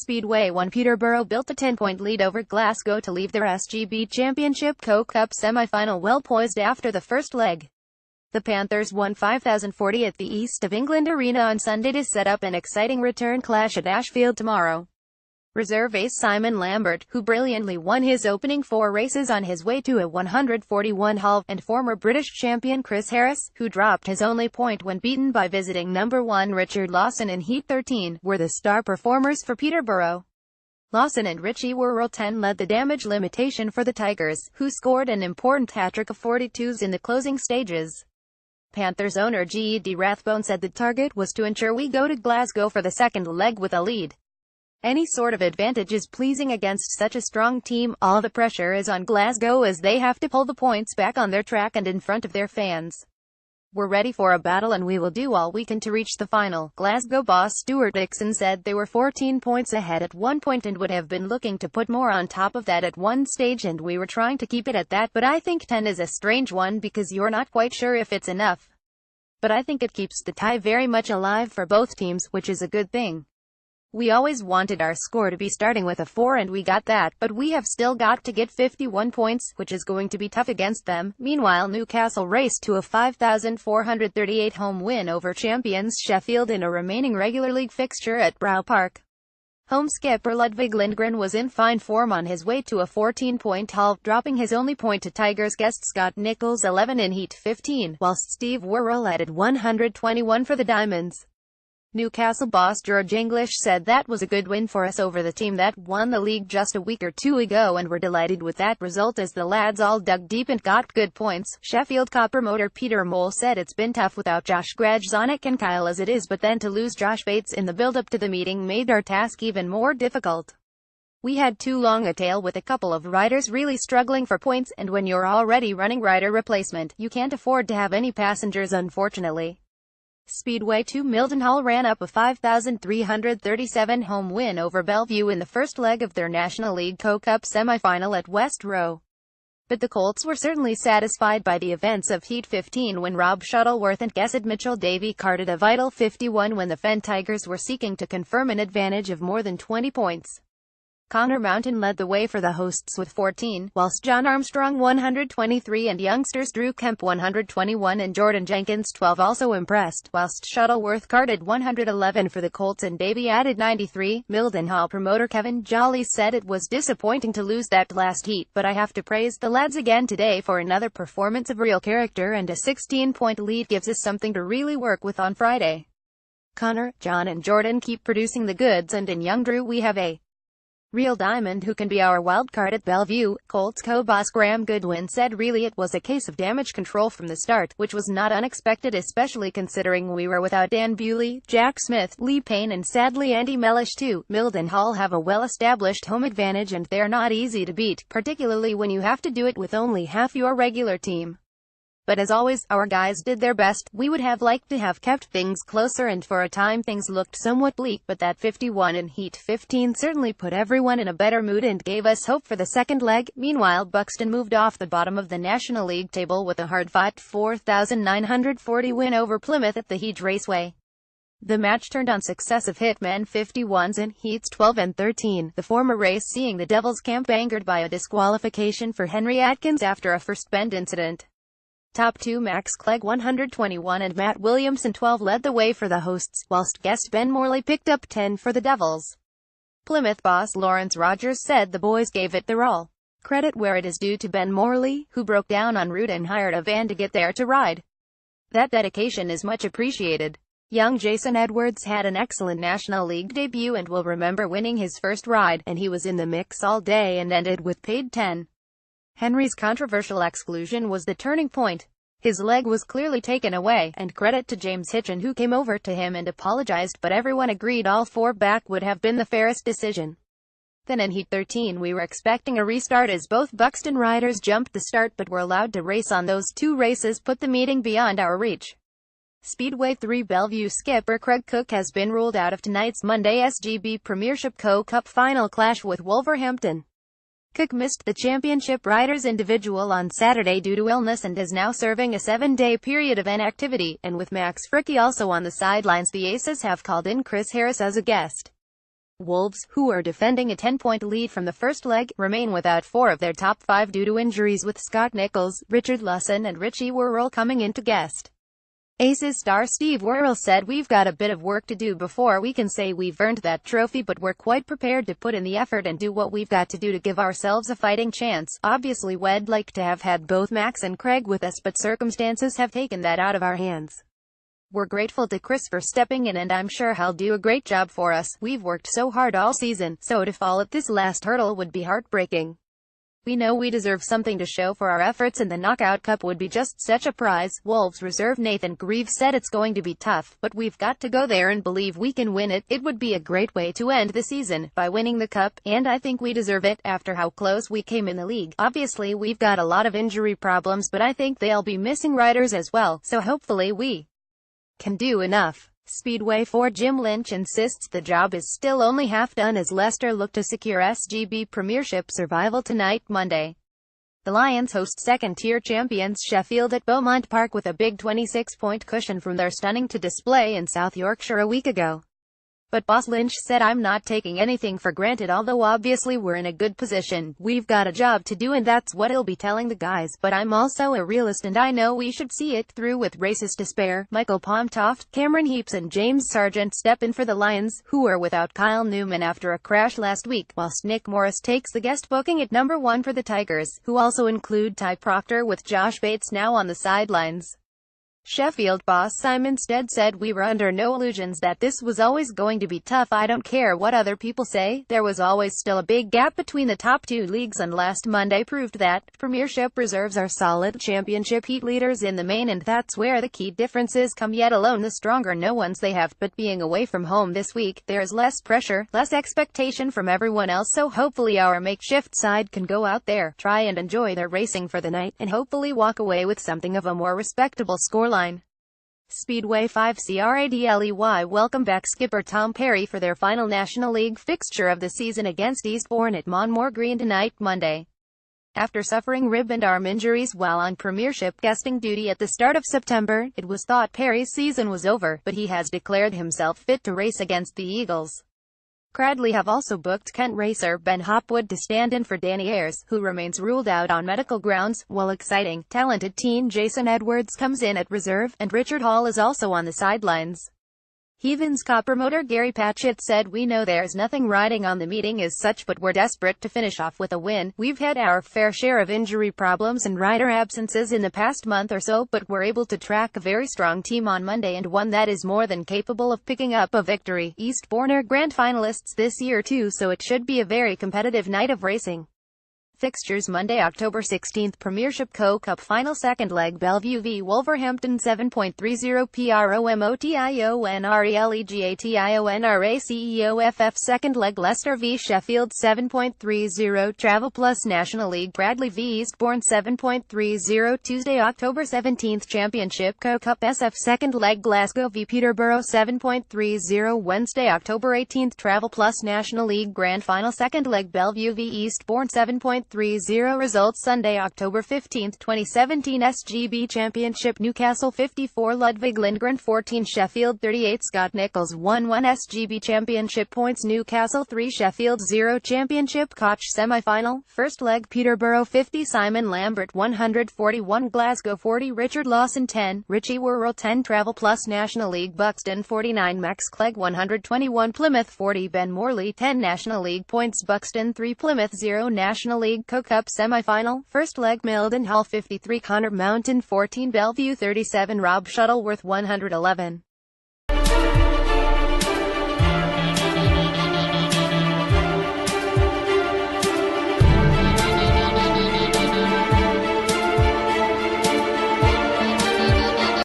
Speedway 1 Peterborough built a 10-point lead over Glasgow to leave their SGB Championship KO Cup semi-final well poised after the first leg. The Panthers won 5,040 at the East of England Arena on Sunday to set up an exciting return clash at Ashfield tomorrow. Reserve ace Simon Lambert, who brilliantly won his opening 4 races on his way to a 141 hull, and former British champion Chris Harris, who dropped his only point when beaten by visiting number 1 Richard Lawson in Heat 13, were the star performers for Peterborough. Lawson and Richie Worrell 10 led the damage limitation for the Tigers, who scored an important hat-trick of 42s in the closing stages. Panthers owner G.E.D. Rathbone said the target was to ensure we go to Glasgow for the second leg with a lead. Any sort of advantage is pleasing against such a strong team. All the pressure is on Glasgow as they have to pull the points back on their track and in front of their fans. We're ready for a battle and we will do all we can to reach the final. Glasgow boss Stuart Dixon said they were 14 points ahead at one point and would have been looking to put more on top of that at one stage, and we were trying to keep it at that, but I think 10 is a strange one because you're not quite sure if it's enough. But I think it keeps the tie very much alive for both teams, which is a good thing. We always wanted our score to be starting with a 4 and we got that, but we have still got to get 51 points, which is going to be tough against them. Meanwhile, Newcastle raced to a 5,438 home win over champions Sheffield in a remaining regular league fixture at Brough Park. Home skipper Ludwig Lindgren was in fine form on his way to a 14-point haul, dropping his only point to Tigers guest Scott Nicholls 11 in Heat 15, whilst Steve Worrell added 121 for the Diamonds. Newcastle boss George English said that was a good win for us over the team that won the league just a week or two ago, and we're delighted with that result as the lads all dug deep and got good points. Sheffield Cup promoter Peter Mole said it's been tough without Josh Gradzonic and Kyle as it is, but then to lose Josh Bates in the build-up to the meeting made our task even more difficult. We had too long a tail with a couple of riders really struggling for points, and when you're already running rider replacement, you can't afford to have any passengers unfortunately. Speedway 2 Mildenhall ran up a 5,337 home win over Bellevue in the first leg of their National League KO Cup semi-final at West Row. But the Colts were certainly satisfied by the events of Heat 15 when Rob Shuttleworth and Gesed Mitchell-Davy carded a vital 51 when the Fen Tigers were seeking to confirm an advantage of more than 20 points. Connor Mountain led the way for the hosts with 14, whilst John Armstrong 123 and youngsters Drew Kemp 121 and Jordan Jenkins 12 also impressed, whilst Shuttleworth carded 111 for the Colts and Davy added 93. Mildenhall promoter Kevin Jolly said it was disappointing to lose that last heat, but I have to praise the lads again today for another performance of real character, and a 16-point lead gives us something to really work with on Friday. Connor, John and Jordan keep producing the goods, and in young Drew we have a real diamond who can be our wild card at Bellevue. Colts co-boss Graham Goodwin said really it was a case of damage control from the start, which was not unexpected especially considering we were without Dan Bewley, Jack Smith, Lee Payne and sadly Andy Mellish too. Mildenhall have a well-established home advantage and they're not easy to beat, particularly when you have to do it with only half your regular team. But as always, our guys did their best. We would have liked to have kept things closer and for a time things looked somewhat bleak, but that 51 in Heat 15 certainly put everyone in a better mood and gave us hope for the second leg. Meanwhile, Buxton moved off the bottom of the National League table with a hard-fought 4,940 win over Plymouth at the Heat Raceway. The match turned on successive hitmen 51s in Heats 12 and 13, the former race seeing the Devils camp angered by a disqualification for Henry Atkins after a first bend incident. Top 2 Max Clegg 121 and Matt Williamson 12 led the way for the hosts, whilst guest Ben Morley picked up 10 for the Devils. Plymouth boss Lawrence Rogers said the boys gave it their all. Credit where it is due to Ben Morley, who broke down en route and hired a van to get there to ride. That dedication is much appreciated. Young Jason Edwards had an excellent National League debut and will remember winning his first ride, and he was in the mix all day and ended with paid 10. Henry's controversial exclusion was the turning point. His leg was clearly taken away, and credit to James Hitchen who came over to him and apologized, but everyone agreed all 4 back would have been the fairest decision. Then in Heat 13 we were expecting a restart as both Buxton riders jumped the start but were allowed to race on. Those 2 races put the meeting beyond our reach. Speedway 3 Bellevue skipper Craig Cook has been ruled out of tonight's Monday SGB Premiership KO Cup final clash with Wolverhampton. Cook missed the championship riders' individual on Saturday due to illness and is now serving a 7-day period of inactivity, and with Max Fricke also on the sidelines, the Aces have called in Chris Harris as a guest. Wolves, who are defending a 10-point lead from the first leg, remain without 4 of their top 5 due to injuries, with Scott Nicholls, Richard Lawson and Richie Worrell coming into guest. Aces star Steve Worrell said, "We've got a bit of work to do before we can say we've earned that trophy, but we're quite prepared to put in the effort and do what we've got to do to give ourselves a fighting chance. Obviously we'd like to have had both Max and Craig with us, but circumstances have taken that out of our hands. We're grateful to Chris for stepping in, and I'm sure he'll do a great job for us. We've worked so hard all season, so to fall at this last hurdle would be heartbreaking. We know we deserve something to show for our efforts, and the Knockout Cup would be just such a prize." Wolves reserve Nathan Greaves said, "It's going to be tough, but we've got to go there and believe we can win it. It would be a great way to end the season, by winning the cup, and I think we deserve it, after how close we came in the league. Obviously we've got a lot of injury problems, but I think they'll be missing riders as well, so hopefully we can do enough." Speedway 4 Jim Lynch insists the job is still only half done as Leicester look to secure SGB Premiership survival tonight, Monday. The Lions host second-tier champions Sheffield at Beaumont Park with a big 26-point cushion from their stunning to display in South Yorkshire a week ago. But boss Lynch said, "I'm not taking anything for granted, although obviously we're in a good position. We've got a job to do, and that's what he'll be telling the guys. But I'm also a realist, and I know we should see it through with races to spare." Michael Pomtoft, Cameron Heaps and James Sargent step in for the Lions, who are without Kyle Newman after a crash last week, whilst Nick Morris takes the guest booking at number 1 for the Tigers, who also include Ty Proctor, with Josh Bates now on the sidelines. Sheffield boss Simon Stead said, "We were under no illusions that this was always going to be tough. I don't care what other people say, there was always still a big gap between the top 2 leagues, and last Monday proved that. Premiership reserves are solid, Championship heat leaders in the main, and that's where the key differences come, yet alone the stronger no ones they have. But being away from home this week, there's less pressure, less expectation from everyone else, so hopefully our makeshift side can go out there, try and enjoy their racing for the night, and hopefully walk away with something of a more respectable scoreline." Speedway 5 CRADLEY welcome back skipper Tom Perry for their final National League fixture of the season against Eastbourne at Monmore Green tonight, Monday. After suffering rib and arm injuries while on Premiership guesting duty at the start of September, it was thought Perry's season was over, but he has declared himself fit to race against the Eagles. Cradley have also booked Kent racer Ben Hopwood to stand in for Danny Ayres, who remains ruled out on medical grounds, while exciting, talented teen Jason Edwards comes in at reserve, and Richard Hall is also on the sidelines. Heathens Cup promoter Gary Patchett said, "We know there's nothing riding on the meeting as such, but we're desperate to finish off with a win. We've had our fair share of injury problems and rider absences in the past month or so, but we're able to track a very strong team on Monday, and one that is more than capable of picking up a victory. Eastbourne are grand finalists this year too, so it should be a very competitive night of racing." Fixtures Monday, October 16th, Premiership KO Cup Final Second Leg, Bellevue v Wolverhampton 7.30 PROMOTIONRELEGATIONRACEOFF Second Leg, Leicester v Sheffield 7.30 Travel Plus National League, Bradley v Eastbourne 7.30 Tuesday, October 17th, Championship KO Cup SF Second Leg, Glasgow v Peterborough 7.30 Wednesday, October 18th, Travel Plus National League Grand Final Second Leg, Bellevue v Eastbourne 7.30 Results Sunday, October 15th, 2017 SGB Championship Newcastle 54 Ludwig Lindgren 14 Sheffield 38 Scott Nicholls 1-1 SGB Championship Points Newcastle 3 Sheffield 0 Championship Koch Semi-Final First Leg Peterborough 50 Simon Lambert 141 Glasgow 40 Richard Lawson 10 Richie Worrell 10 Travel Plus National League Buxton 49 Max Clegg 121 Plymouth 40 Ben Morley 10 National League Points Buxton 3 Plymouth 0 National League KO Cup Semi-Final First Leg Mildenhall 53 Connor Mountain 14 Bellevue 37 Rob Shuttleworth 111